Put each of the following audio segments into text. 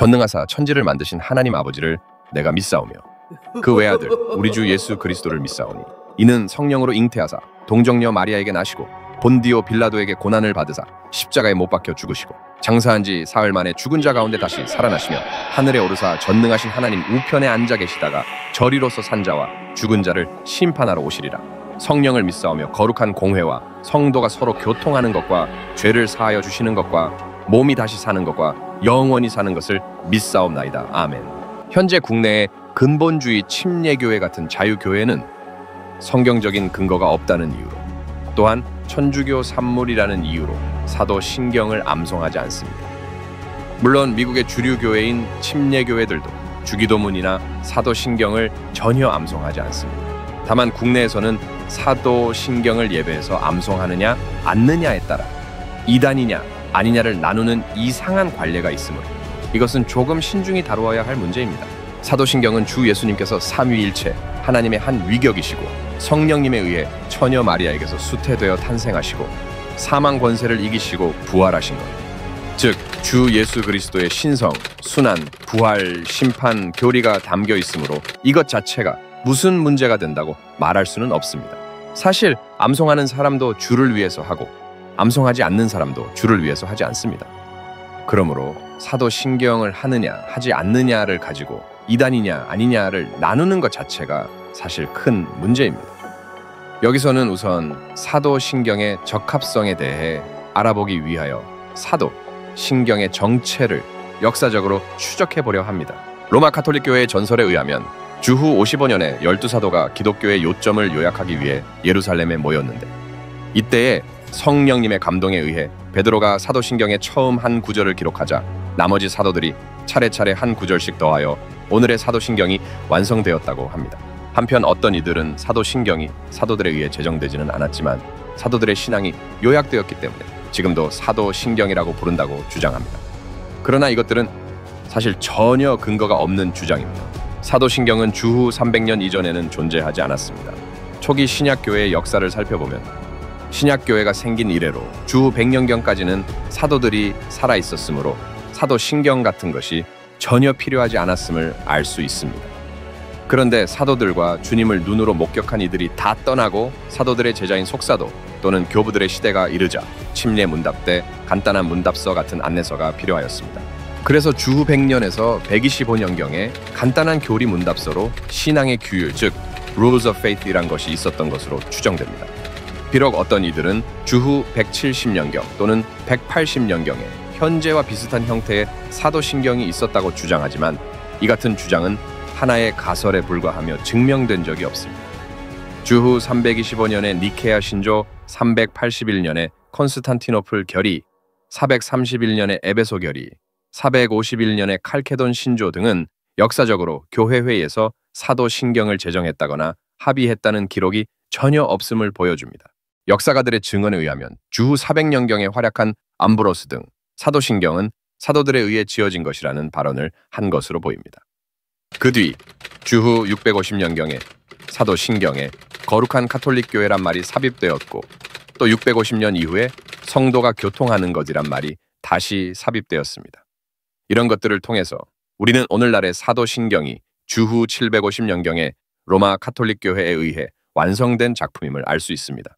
전능하사 천지를 만드신 하나님 아버지를 내가 믿사오며 그 외아들 우리 주 예수 그리스도를 믿사오니 이는 성령으로 잉태하사 동정녀 마리아에게 나시고 본디오 빌라도에게 고난을 받으사 십자가에 못 박혀 죽으시고 장사한 지 사흘 만에 죽은 자 가운데 다시 살아나시며 하늘에 오르사 전능하신 하나님 우편에 앉아 계시다가 저리로서 산 자와 죽은 자를 심판하러 오시리라. 성령을 믿사오며 거룩한 공회와 성도가 서로 교통하는 것과 죄를 사하여 주시는 것과 몸이 다시 사는 것과 영원히 사는 것을 믿사옵나이다. 아멘. 현재 국내의 근본주의 침례교회 같은 자유교회는 성경적인 근거가 없다는 이유로, 또한 천주교 산물이라는 이유로 사도신경을 암송하지 않습니다. 물론 미국의 주류 교회인 침례교회들도 주기도문이나 사도신경을 전혀 암송하지 않습니다. 다만 국내에서는 사도신경을 예배해서 암송하느냐 않느냐에 따라 이단이냐 아니냐를 나누는 이상한 관례가 있으므로 이것은 조금 신중히 다루어야 할 문제입니다. 사도신경은 주 예수님께서 삼위일체 하나님의 한 위격이시고 성령님에 의해 처녀 마리아에게서 수태되어 탄생하시고 사망 권세를 이기시고 부활하신 것, 즉 주 예수 그리스도의 신성, 순환, 부활, 심판, 교리가 담겨 있으므로 이것 자체가 무슨 문제가 된다고 말할 수는 없습니다. 사실 암송하는 사람도 주를 위해서 하고 암송하지 않는 사람도 주를 위해서 하지 않습니다. 그러므로 사도신경을 하느냐 하지 않느냐를 가지고 이단이냐 아니냐를 나누는 것 자체가 사실 큰 문제입니다. 여기서는 우선 사도신경의 적합성에 대해 알아보기 위하여 사도신경의 정체를 역사적으로 추적해보려 합니다. 로마 가톨릭 교회의 전설에 의하면 주후 55년에 12사도가 기독교의 요점을 요약하기 위해 예루살렘에 모였는데, 이때에 성령님의 감동에 의해 베드로가 사도신경의 처음 한 구절을 기록하자 나머지 사도들이 차례차례 한 구절씩 더하여 오늘의 사도신경이 완성되었다고 합니다. 한편 어떤 이들은 사도신경이 사도들에 의해 제정되지는 않았지만 사도들의 신앙이 요약되었기 때문에 지금도 사도신경이라고 부른다고 주장합니다. 그러나 이것들은 사실 전혀 근거가 없는 주장입니다. 사도신경은 주후 300년 이전에는 존재하지 않았습니다. 초기 신약교회의 역사를 살펴보면 신약교회가 생긴 이래로 주후 100년경까지는 사도들이 살아있었으므로 사도신경 같은 것이 전혀 필요하지 않았음을 알 수 있습니다. 그런데 사도들과 주님을 눈으로 목격한 이들이 다 떠나고 사도들의 제자인 속사도 또는 교부들의 시대가 이르자 침례 문답 때 간단한 문답서 같은 안내서가 필요하였습니다. 그래서 주후 100년에서 125년경에 간단한 교리 문답서로 신앙의 규율, 즉 Rules of Faith이란 것이 있었던 것으로 추정됩니다. 비록 어떤 이들은 주후 170년경 또는 180년경에 현재와 비슷한 형태의 사도신경이 있었다고 주장하지만 이 같은 주장은 하나의 가설에 불과하며 증명된 적이 없습니다. 주후 325년에 니케아 신조, 381년에 콘스탄티노플 결의, 431년에 에베소 결의, 451년에 칼케돈 신조 등은 역사적으로 교회회의에서 사도신경을 제정했다거나 합의했다는 기록이 전혀 없음을 보여줍니다. 역사가들의 증언에 의하면 주후 400년경에 활약한 암브로스 등 사도신경은 사도들에 의해 지어진 것이라는 발언을 한 것으로 보입니다. 그 뒤 주후 650년경에 사도신경에 거룩한 가톨릭 교회란 말이 삽입되었고 또 650년 이후에 성도가 교통하는 것이란 말이 다시 삽입되었습니다. 이런 것들을 통해서 우리는 오늘날의 사도신경이 주후 750년경에 로마 가톨릭 교회에 의해 완성된 작품임을 알 수 있습니다.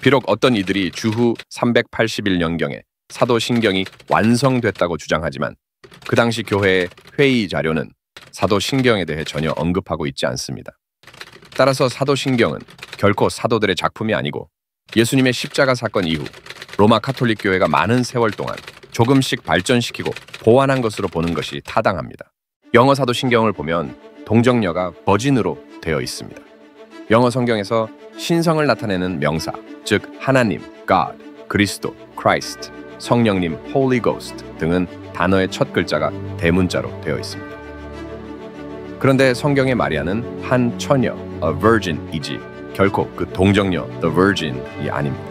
비록 어떤 이들이 주후 381년경에 사도신경이 완성됐다고 주장하지만 그 당시 교회의 회의 자료는 사도신경에 대해 전혀 언급하고 있지 않습니다. 따라서 사도신경은 결코 사도들의 작품이 아니고 예수님의 십자가 사건 이후 로마 가톨릭 교회가 많은 세월 동안 조금씩 발전시키고 보완한 것으로 보는 것이 타당합니다. 영어 사도신경을 보면 동정녀가 버진으로 되어 있습니다. 영어 성경에서 신성을 나타내는 명사, 즉 하나님, God, 그리스도, Christ, 성령님, Holy Ghost 등은 단어의 첫 글자가 대문자로 되어 있습니다. 그런데 성경의 마리아는 한 처녀, a virgin이지 결코 그 동정녀, the virgin이 아닙니다.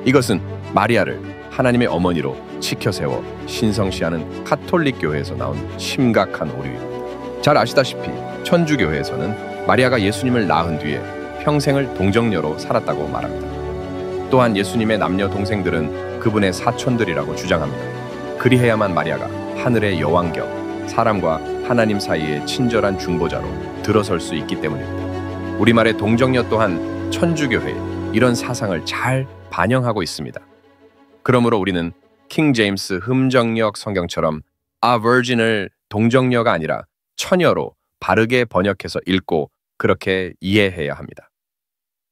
이것은 마리아를 하나님의 어머니로 치켜세워 신성시하는 가톨릭 교회에서 나온 심각한 오류입니다. 잘 아시다시피 천주교회에서는 마리아가 예수님을 낳은 뒤에 평생을 동정녀로 살았다고 말합니다. 또한 예수님의 남녀 동생들은 그분의 사촌들이라고 주장합니다. 그리해야만 마리아가 하늘의 여왕 겸 사람과 하나님 사이의 친절한 중보자로 들어설 수 있기 때문입니다. 우리말의 동정녀 또한 천주교회의 이런 사상을 잘 반영하고 있습니다. 그러므로 우리는 킹 제임스 흠정역 성경처럼 A Virgin을 동정녀가 아니라 처녀로 바르게 번역해서 읽고 그렇게 이해해야 합니다.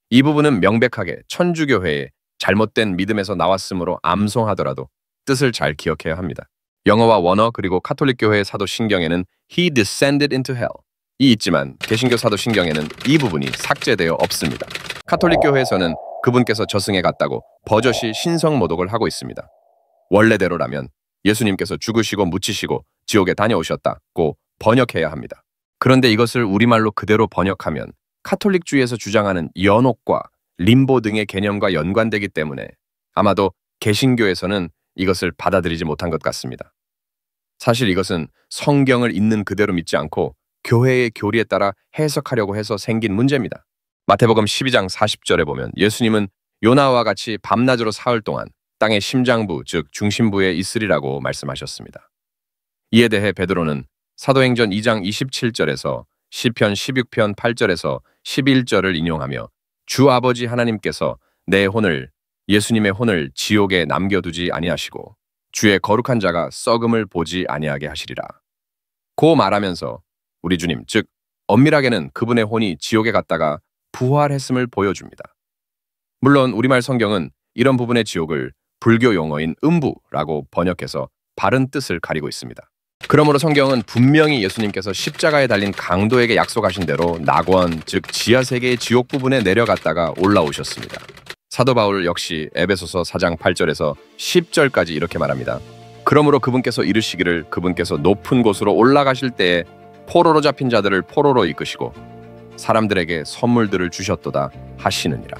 이 부분은 명백하게 천주교회의 잘못된 믿음에서 나왔으므로 암송하더라도 뜻을 잘 기억해야 합니다. 영어와 원어 그리고 카톨릭 교회의 사도 신경에는 He descended into hell 이 있지만 개신교 사도 신경에는 이 부분이 삭제되어 없습니다. 카톨릭 교회에서는 그분께서 저승에 갔다고 버젓이 신성 모독을 하고 있습니다. 원래대로라면 예수님께서 죽으시고 묻히시고 지옥에 다녀오셨다고 번역해야 합니다. 그런데 이것을 우리말로 그대로 번역하면 카톨릭주의에서 주장하는 연옥과 림보 등의 개념과 연관되기 때문에 아마도 개신교에서는 이것을 받아들이지 못한 것 같습니다. 사실 이것은 성경을 있는 그대로 믿지 않고 교회의 교리에 따라 해석하려고 해서 생긴 문제입니다. 마태복음 12장 40절에 보면 예수님은 요나와 같이 밤낮으로 사흘 동안 땅의 심장부 즉 중심부에 있으리라고 말씀하셨습니다. 이에 대해 베드로는 사도행전 2장 27절에서 시편 16편 8절에서 11절을 인용하며 주 아버지 하나님께서 내 혼을 예수님의 혼을 지옥에 남겨두지 아니하시고 주의 거룩한 자가 썩음을 보지 아니하게 하시리라. 고 말하면서 우리 주님 즉 엄밀하게는 그분의 혼이 지옥에 갔다가 부활했음을 보여줍니다. 물론 우리말 성경은 이런 부분의 지옥을 불교 용어인 음부라고 번역해서 바른 뜻을 가리고 있습니다. 그러므로 성경은 분명히 예수님께서 십자가에 달린 강도에게 약속하신 대로 낙원, 즉 지하세계의 지옥 부분에 내려갔다가 올라오셨습니다. 사도 바울 역시 에베소서 4장 8절에서 10절까지 이렇게 말합니다. 그러므로 그분께서 이르시기를 그분께서 높은 곳으로 올라가실 때에 포로로 잡힌 자들을 포로로 이끄시고 사람들에게 선물들을 주셨도다 하시느니라.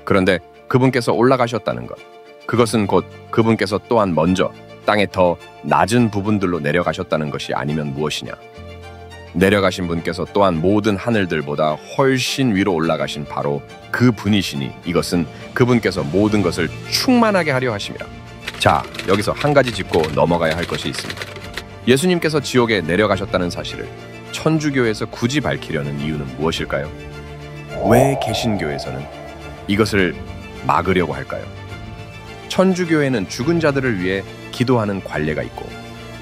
그런데 그분께서 올라가셨다는 것, 그것은 곧 그분께서 또한 먼저 땅의 더 낮은 부분들로 내려가셨다는 것이 아니면 무엇이냐. 내려가신 분께서 또한 모든 하늘들보다 훨씬 위로 올라가신 바로 그 분이시니 이것은 그분께서 모든 것을 충만하게 하려 하심이라. 자, 여기서 한 가지 짚고 넘어가야 할 것이 있습니다. 예수님께서 지옥에 내려가셨다는 사실을 천주교에서 굳이 밝히려는 이유는 무엇일까요? 왜 개신교에서는 이것을 막으려고 할까요? 천주교에는 죽은 자들을 위해 기도하는 관례가 있고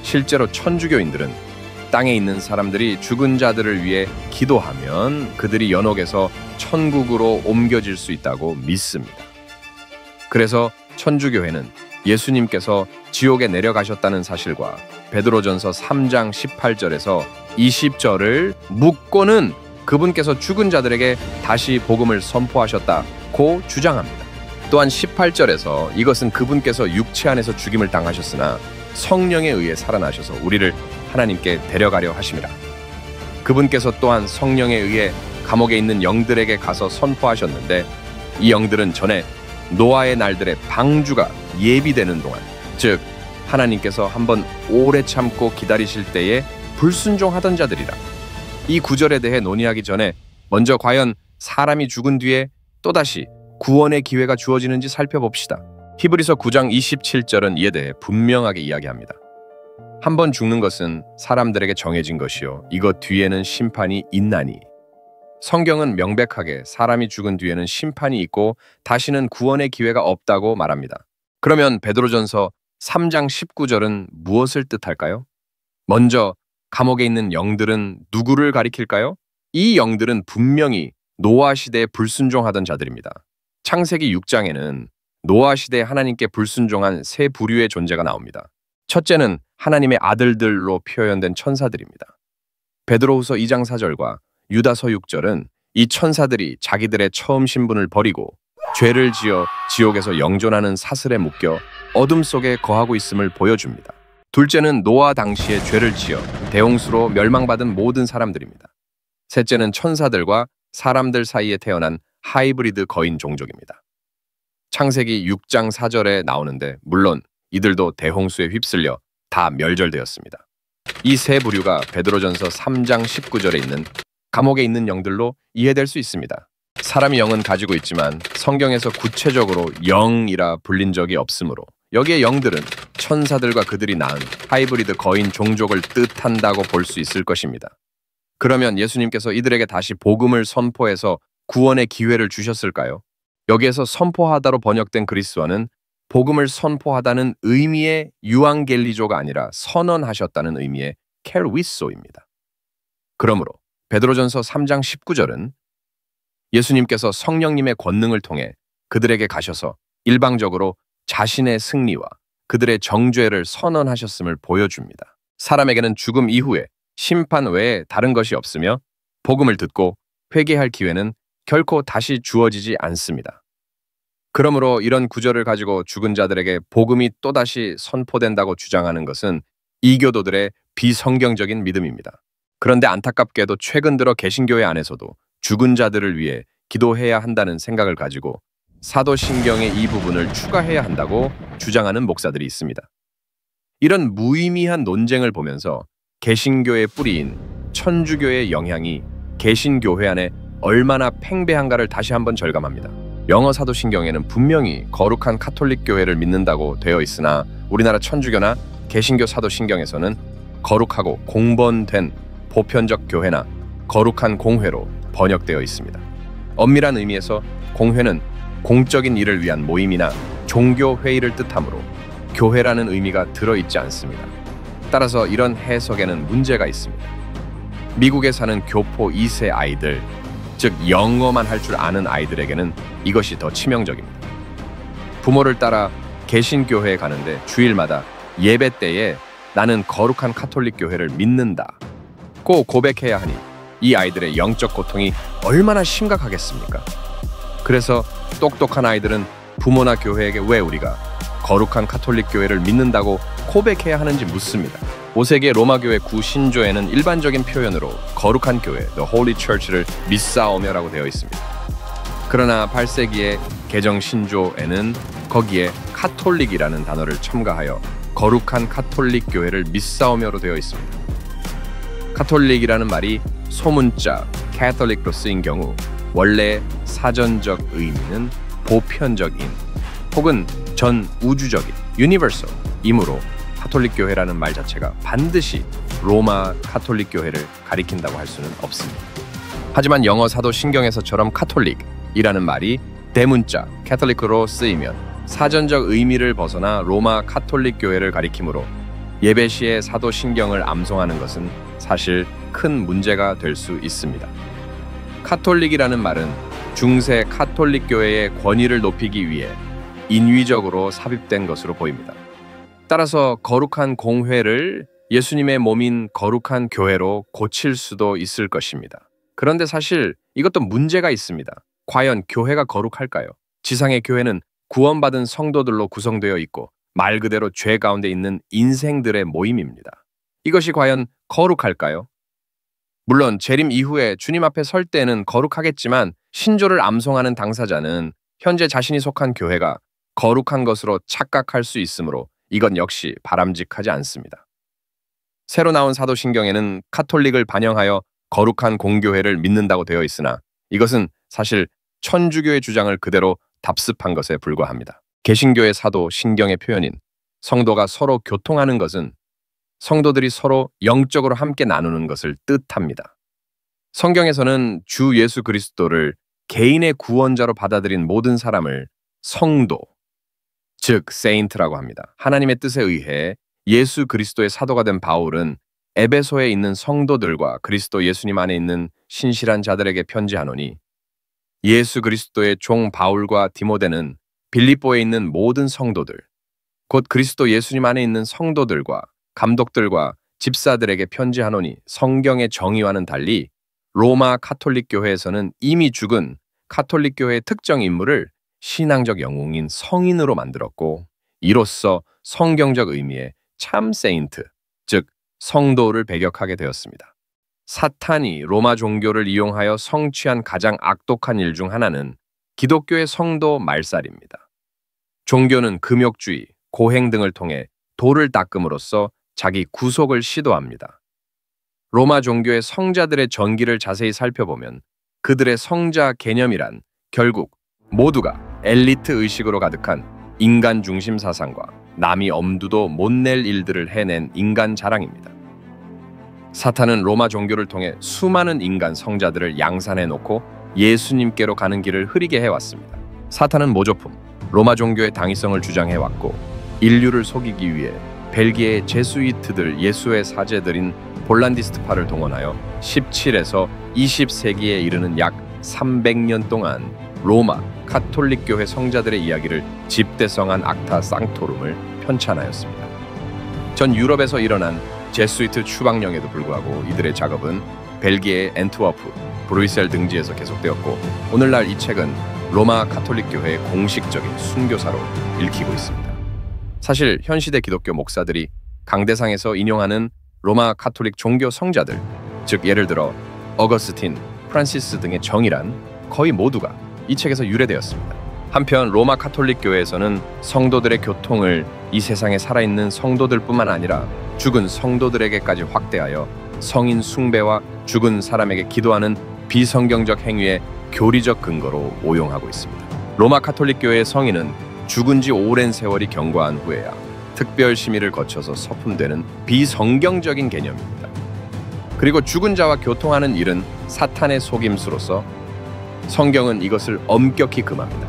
실제로 천주교인들은 땅에 있는 사람들이 죽은 자들을 위해 기도하면 그들이 연옥에서 천국으로 옮겨질 수 있다고 믿습니다. 그래서 천주교회는 예수님께서 지옥에 내려가셨다는 사실과 베드로전서 3장 18절에서 20절을 묻고는 그분께서 죽은 자들에게 다시 복음을 선포하셨다고 주장합니다. 또한 18절에서 이것은 그분께서 육체 안에서 죽임을 당하셨으나 성령에 의해 살아나셔서 우리를 하나님께 데려가려 하심이라. 그분께서 또한 성령에 의해 감옥에 있는 영들에게 가서 선포하셨는데 이 영들은 전에 노아의 날들의 방주가 예비되는 동안, 즉 하나님께서 한번 오래 참고 기다리실 때에 불순종하던 자들이라. 이 구절에 대해 논의하기 전에 먼저 과연 사람이 죽은 뒤에 또다시 구원의 기회가 주어지는지 살펴봅시다. 히브리서 9장 27절은 이에 대해 분명하게 이야기합니다. 한번 죽는 것은 사람들에게 정해진 것이요 이것 뒤에는 심판이 있나니. 성경은 명백하게 사람이 죽은 뒤에는 심판이 있고 다시는 구원의 기회가 없다고 말합니다. 그러면 베드로전서 3장 19절은 무엇을 뜻할까요? 먼저 감옥에 있는 영들은 누구를 가리킬까요? 이 영들은 분명히 노아 시대에 불순종하던 자들입니다. 창세기 6장에는 노아 시대에 하나님께 불순종한 세 부류의 존재가 나옵니다. 첫째는 하나님의 아들들로 표현된 천사들입니다. 베드로후서 2장 4절과 유다서 6절은 이 천사들이 자기들의 처음 신분을 버리고 죄를 지어 지옥에서 영존하는 사슬에 묶여 어둠 속에 거하고 있음을 보여줍니다. 둘째는 노아 당시에 죄를 지어 대홍수로 멸망받은 모든 사람들입니다. 셋째는 천사들과 사람들 사이에 태어난 하이브리드 거인 종족입니다. 창세기 6장 4절에 나오는데 물론 이들도 대홍수에 휩쓸려 다 멸절되었습니다. 이 세 부류가 베드로전서 3장 19절에 있는 감옥에 있는 영들로 이해될 수 있습니다. 사람이 영은 가지고 있지만 성경에서 구체적으로 영이라 불린 적이 없으므로 여기에 영들은 천사들과 그들이 낳은 하이브리드 거인 종족을 뜻한다고 볼 수 있을 것입니다. 그러면 예수님께서 이들에게 다시 복음을 선포해서 구원의 기회를 주셨을까요? 여기에서 선포하다로 번역된 그리스어는 복음을 선포하다는 의미의 유앙겔리조가 아니라 선언하셨다는 의미의 켈위소입니다. 그러므로 베드로전서 3장 19절은 예수님께서 성령님의 권능을 통해 그들에게 가셔서 일방적으로 자신의 승리와 그들의 정죄를 선언하셨음을 보여줍니다. 사람에게는 죽음 이후에 심판 외에 다른 것이 없으며 복음을 듣고 회개할 기회는 결코 다시 주어지지 않습니다. 그러므로 이런 구절을 가지고 죽은 자들에게 복음이 또다시 선포된다고 주장하는 것은 이교도들의 비성경적인 믿음입니다. 그런데 안타깝게도 최근 들어 개신교회 안에서도 죽은 자들을 위해 기도해야 한다는 생각을 가지고 사도신경의 이 부분을 추가해야 한다고 주장하는 목사들이 있습니다. 이런 무의미한 논쟁을 보면서 개신교의 뿌리인 천주교의 영향이 개신교회 안에 얼마나 팽배한가를 다시 한번 절감합니다. 영어 사도신경에는 분명히 거룩한 카톨릭 교회를 믿는다고 되어 있으나 우리나라 천주교나 개신교 사도신경에서는 거룩하고 공번된 보편적 교회나 거룩한 공회로 번역되어 있습니다. 엄밀한 의미에서 공회는 공적인 일을 위한 모임이나 종교 회의를 뜻하므로 교회라는 의미가 들어있지 않습니다. 따라서 이런 해석에는 문제가 있습니다. 미국에 사는 교포 2세 아이들, 즉 영어만 할 줄 아는 아이들에게는 이것이 더 치명적입니다. 부모를 따라 개신교회에 가는데 주일마다 예배 때에 나는 거룩한 카톨릭 교회를 믿는다 고 고백해야 하니 이 아이들의 영적 고통이 얼마나 심각하겠습니까? 그래서 똑똑한 아이들은 부모나 교회에게 왜 우리가 거룩한 카톨릭 교회를 믿는다고 고백해야 하는지 묻습니다. 5세기 로마 교회 구신조에는 일반적인 표현으로 거룩한 교회, The Holy Church를 미사오며라고 되어 있습니다. 그러나 8세기의 개정 신조에는 거기에 카톨릭이라는 단어를 첨가하여 거룩한 카톨릭 교회를 미사오며로 되어 있습니다. 카톨릭이라는 말이 소문자 캐톨릭로 쓰인 경우 원래 사전적 의미는 보편적인 혹은 전 우주적인 유니버설이므로 카톨릭 교회라는 말 자체가 반드시 로마 카톨릭 교회를 가리킨다고 할 수는 없습니다. 하지만 영어 사도 신경에서처럼 카톨릭이라는 말이 대문자 캐톨릭으로 쓰이면 사전적 의미를 벗어나 로마 카톨릭 교회를 가리키므로 예배 시에 사도 신경을 암송하는 것은 사실 큰 문제가 될 수 있습니다. 카톨릭이라는 말은 중세 카톨릭 교회의 권위를 높이기 위해 인위적으로 삽입된 것으로 보입니다. 따라서 거룩한 공회를 예수님의 몸인 거룩한 교회로 고칠 수도 있을 것입니다. 그런데 사실 이것도 문제가 있습니다. 과연 교회가 거룩할까요? 지상의 교회는 구원받은 성도들로 구성되어 있고 말 그대로 죄 가운데 있는 인생들의 모임입니다. 이것이 과연 거룩할까요? 물론 재림 이후에 주님 앞에 설 때는 거룩하겠지만 신조를 암송하는 당사자는 현재 자신이 속한 교회가 거룩한 것으로 착각할 수 있으므로 이건 역시 바람직하지 않습니다. 새로 나온 사도신경에는 카톨릭을 반영하여 거룩한 공교회를 믿는다고 되어 있으나 이것은 사실 천주교의 주장을 그대로 답습한 것에 불과합니다. 개신교의 사도 신경의 표현인 성도가 서로 교통하는 것은 성도들이 서로 영적으로 함께 나누는 것을 뜻합니다. 성경에서는 주 예수 그리스도를 개인의 구원자로 받아들인 모든 사람을 성도, 즉 세인트라고 합니다. 하나님의 뜻에 의해 예수 그리스도의 사도가 된 바울은 에베소에 있는 성도들과 그리스도 예수님 안에 있는 신실한 자들에게 편지하노니 예수 그리스도의 종 바울과 디모데는 빌립보에 있는 모든 성도들, 곧 그리스도 예수님 안에 있는 성도들과 감독들과 집사들에게 편지하노니 성경의 정의와는 달리 로마 카톨릭 교회에서는 이미 죽은 카톨릭 교회의 특정 인물을 신앙적 영웅인 성인으로 만들었고 이로써 성경적 의미의 참 세인트, 즉 성도를 배격하게 되었습니다. 사탄이 로마 종교를 이용하여 성취한 가장 악독한 일 중 하나는 기독교의 성도 말살입니다. 종교는 금욕주의, 고행 등을 통해 도를 닦음으로써 자기 구속을 시도합니다. 로마 종교의 성자들의 전기를 자세히 살펴보면 그들의 성자 개념이란 결국 모두가 엘리트 의식으로 가득한 인간 중심 사상과 남이 엄두도 못 낼 일들을 해낸 인간 자랑입니다. 사탄은 로마 종교를 통해 수많은 인간 성자들을 양산해 놓고 예수님께로 가는 길을 흐리게 해왔습니다. 사탄은 모조품, 로마 종교의 당위성을 주장해왔고 인류를 속이기 위해 벨기에의 제수이트들 예수의 사제들인 볼란디스트파를 동원하여 17에서 20세기에 이르는 약 300년 동안 로마 카톨릭 교회 성자들의 이야기를 집대성한 악타 쌍토름을 편찬하였습니다. 전 유럽에서 일어난 제수이트 추방령에도 불구하고 이들의 작업은 벨기에의 엔트워프, 브루이셀 등지에서 계속되었고 오늘날 이 책은 로마 카톨릭 교회의 공식적인 순교사로 읽히고 있습니다. 사실 현시대 기독교 목사들이 강대상에서 인용하는 로마 카톨릭 종교 성자들, 즉 예를 들어 어거스틴, 프란시스 등의 정의란 거의 모두가 이 책에서 유래되었습니다. 한편 로마 카톨릭 교회에서는 성도들의 교통을 이 세상에 살아있는 성도들뿐만 아니라 죽은 성도들에게까지 확대하여 성인 숭배와 죽은 사람에게 기도하는 비성경적 행위의 교리적 근거로 오용하고 있습니다. 로마 카톨릭 교회의 성인은 죽은 지 오랜 세월이 경과한 후에야 특별 심의를 거쳐서 서품되는 비성경적인 개념입니다. 그리고 죽은 자와 교통하는 일은 사탄의 속임수로서 성경은 이것을 엄격히 금합니다.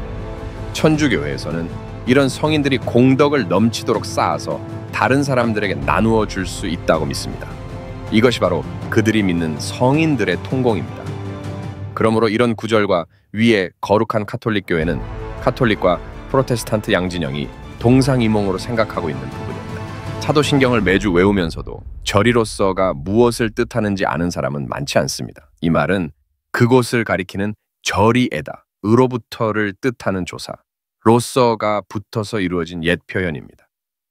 천주교회에서는 이런 성인들이 공덕을 넘치도록 쌓아서 다른 사람들에게 나누어 줄 수 있다고 믿습니다. 이것이 바로 그들이 믿는 성인들의 통공입니다. 그러므로 이런 구절과 위에 거룩한 카톨릭 교회는 카톨릭과 프로테스탄트 양진영이 동상이몽으로 생각하고 있는 부분입니다. 사도신경을 매주 외우면서도 절이로서가 무엇을 뜻하는지 아는 사람은 많지 않습니다. 이 말은 그곳을 가리키는 절이에다, 으로부터를 뜻하는 조사, 로서가 붙어서 이루어진 옛 표현입니다.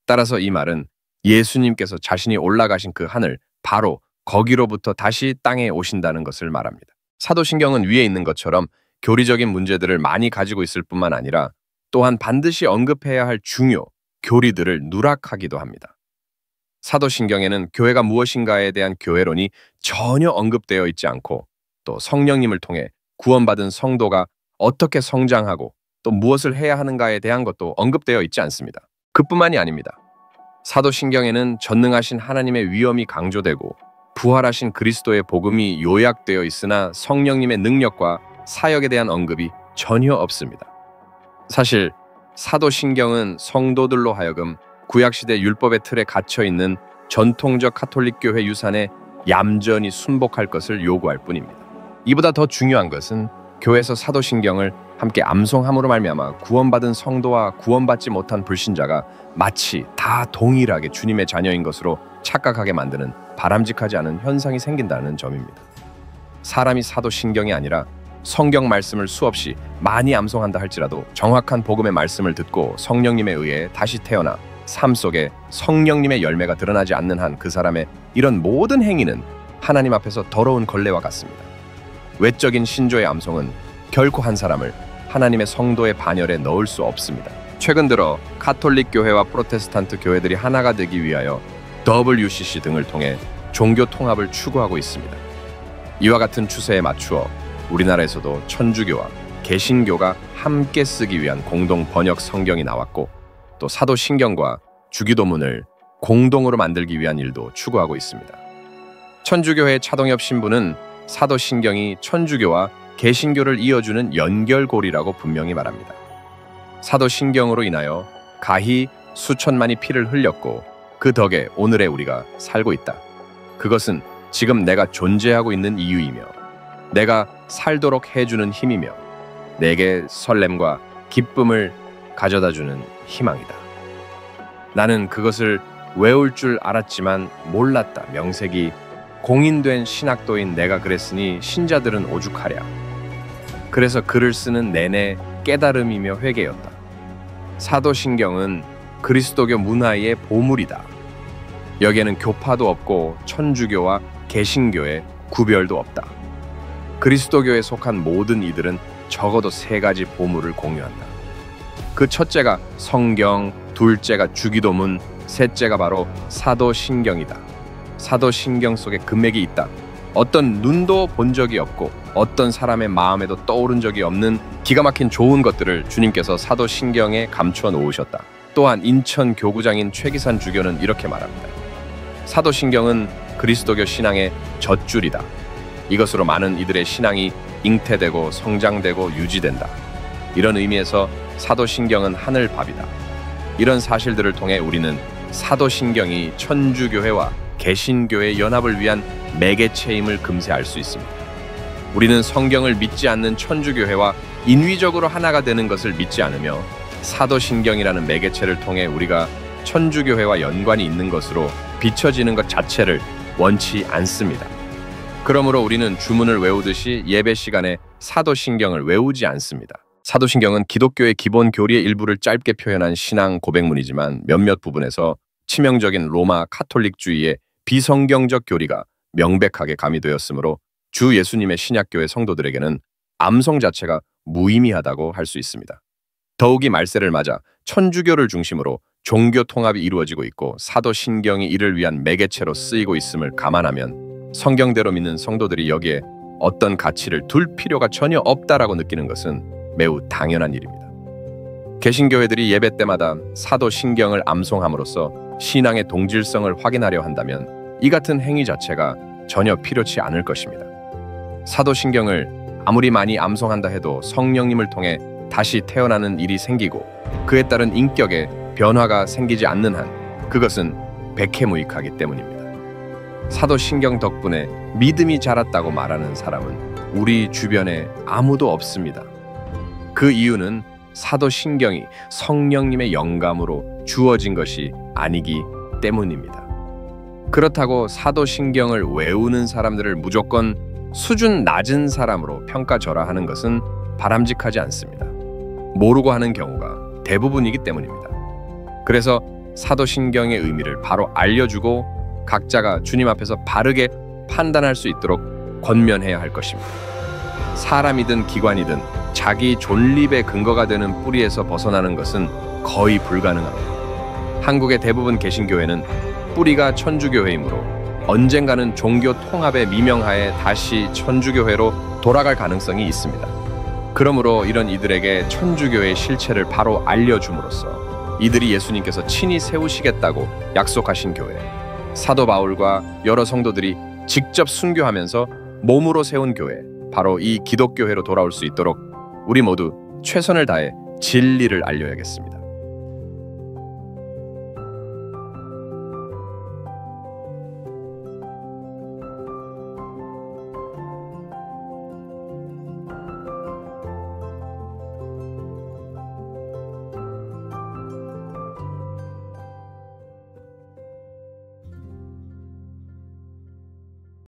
따라서 이 말은 예수님께서 자신이 올라가신 그 하늘, 바로 거기로부터 다시 땅에 오신다는 것을 말합니다. 사도신경은 위에 있는 것처럼 교리적인 문제들을 많이 가지고 있을 뿐만 아니라 또한 반드시 언급해야 할 중요 교리들을 누락하기도 합니다. 사도신경에는 교회가 무엇인가에 대한 교회론이 전혀 언급되어 있지 않고 또 성령님을 통해 구원받은 성도가 어떻게 성장하고 또 무엇을 해야 하는가에 대한 것도 언급되어 있지 않습니다. 그뿐만이 아닙니다. 사도신경에는 전능하신 하나님의 위엄이 강조되고 부활하신 그리스도의 복음이 요약되어 있으나 성령님의 능력과 사역에 대한 언급이 전혀 없습니다. 사실 사도신경은 성도들로 하여금 구약시대 율법의 틀에 갇혀있는 전통적 카톨릭 교회 유산에 얌전히 순복할 것을 요구할 뿐입니다. 이보다 더 중요한 것은 교회에서 사도신경을 함께 암송함으로 말미암아 구원받은 성도와 구원받지 못한 불신자가 마치 다 동일하게 주님의 자녀인 것으로 착각하게 만드는 바람직하지 않은 현상이 생긴다는 점입니다. 사람이 사도신경이 아니라 성경 말씀을 수없이 많이 암송한다 할지라도 정확한 복음의 말씀을 듣고 성령님에 의해 다시 태어나 삶 속에 성령님의 열매가 드러나지 않는 한 그 사람의 이런 모든 행위는 하나님 앞에서 더러운 걸레와 같습니다. 외적인 신조의 암송은 결코 한 사람을 하나님의 성도의 반열에 넣을 수 없습니다. 최근 들어 카톨릭 교회와 프로테스탄트 교회들이 하나가 되기 위하여 WCC 등을 통해 종교 통합을 추구하고 있습니다. 이와 같은 추세에 맞추어 우리나라에서도 천주교와 개신교가 함께 쓰기 위한 공동 번역 성경이 나왔고 또 사도신경과 주기도문을 공동으로 만들기 위한 일도 추구하고 있습니다. 천주교회 차동엽 신부는 사도신경이 천주교와 개신교를 이어주는 연결고리라고 분명히 말합니다. 사도신경으로 인하여 가히 수천만이 피를 흘렸고 그 덕에 오늘의 우리가 살고 있다. 그것은 지금 내가 존재하고 있는 이유이며 내가 살도록 해주는 힘이며 내게 설렘과 기쁨을 가져다주는 희망이다. 나는 그것을 외울 줄 알았지만 몰랐다. 명색이 공인된 신학도인 내가 그랬으니 신자들은 오죽하랴. 그래서 글을 쓰는 내내 깨달음이며 회개였다. 사도신경은 그리스도교 문화의 보물이다. 여기에는 교파도 없고 천주교와 개신교의 구별도 없다. 그리스도교에 속한 모든 이들은 적어도 세 가지 보물을 공유한다. 그 첫째가 성경, 둘째가 주기도문, 셋째가 바로 사도신경이다. 사도신경 속에 금맥이 있다. 어떤 눈도 본 적이 없고 어떤 사람의 마음에도 떠오른 적이 없는 기가 막힌 좋은 것들을 주님께서 사도신경에 감추어 놓으셨다. 또한 인천 교구장인 최기산 주교는 이렇게 말합니다. 사도신경은 그리스도교 신앙의 젖줄이다. 이것으로 많은 이들의 신앙이 잉태되고 성장되고 유지된다. 이런 의미에서 사도신경은 하늘밥이다. 이런 사실들을 통해 우리는 사도신경이 천주교회와 개신교의 연합을 위한 매개체임을 금세 알 수 있습니다. 우리는 성경을 믿지 않는 천주교회와 인위적으로 하나가 되는 것을 믿지 않으며 사도신경이라는 매개체를 통해 우리가 천주교회와 연관이 있는 것으로 비춰지는 것 자체를 원치 않습니다. 그러므로 우리는 주문을 외우듯이 예배 시간에 사도신경을 외우지 않습니다. 사도신경은 기독교의 기본 교리의 일부를 짧게 표현한 신앙 고백문이지만 몇몇 부분에서 치명적인 로마 카톨릭주의의 비성경적 교리가 명백하게 가미되었으므로 주 예수님의 신약교회 성도들에게는 암송 자체가 무의미하다고 할 수 있습니다. 더욱이 말세를 맞아 천주교를 중심으로 종교 통합이 이루어지고 있고 사도신경이 이를 위한 매개체로 쓰이고 있음을 감안하면 성경대로 믿는 성도들이 여기에 어떤 가치를 둘 필요가 전혀 없다라고 느끼는 것은 매우 당연한 일입니다. 개신교회들이 예배 때마다 사도신경을 암송함으로써 신앙의 동질성을 확인하려 한다면 이 같은 행위 자체가 전혀 필요치 않을 것입니다. 사도신경을 아무리 많이 암송한다 해도 성령님을 통해 다시 태어나는 일이 생기고 그에 따른 인격에 변화가 생기지 않는 한 그것은 백해무익하기 때문입니다. 사도신경 덕분에 믿음이 자랐다고 말하는 사람은 우리 주변에 아무도 없습니다. 그 이유는 사도신경이 성령님의 영감으로 주어진 것이 아니기 때문입니다. 그렇다고 사도신경을 외우는 사람들을 무조건 수준 낮은 사람으로 평가절하하는 것은 바람직하지 않습니다. 모르고 하는 경우가 대부분이기 때문입니다. 그래서 사도신경의 의미를 바로 알려주고 각자가 주님 앞에서 바르게 판단할 수 있도록 권면해야 할 것입니다. 사람이든 기관이든 자기 존립의 근거가 되는 뿌리에서 벗어나는 것은 거의 불가능합니다. 한국의 대부분 개신교회는 뿌리가 천주교회이므로 언젠가는 종교 통합의 미명하에 다시 천주교회로 돌아갈 가능성이 있습니다. 그러므로 이런 이들에게 천주교의 실체를 바로 알려줌으로써 이들이 예수님께서 친히 세우시겠다고 약속하신 교회, 사도 바울과 여러 성도들이 직접 순교하면서 몸으로 세운 교회, 바로 이 기독교회로 돌아올 수 있도록 우리 모두 최선을 다해 진리를 알려야겠습니다.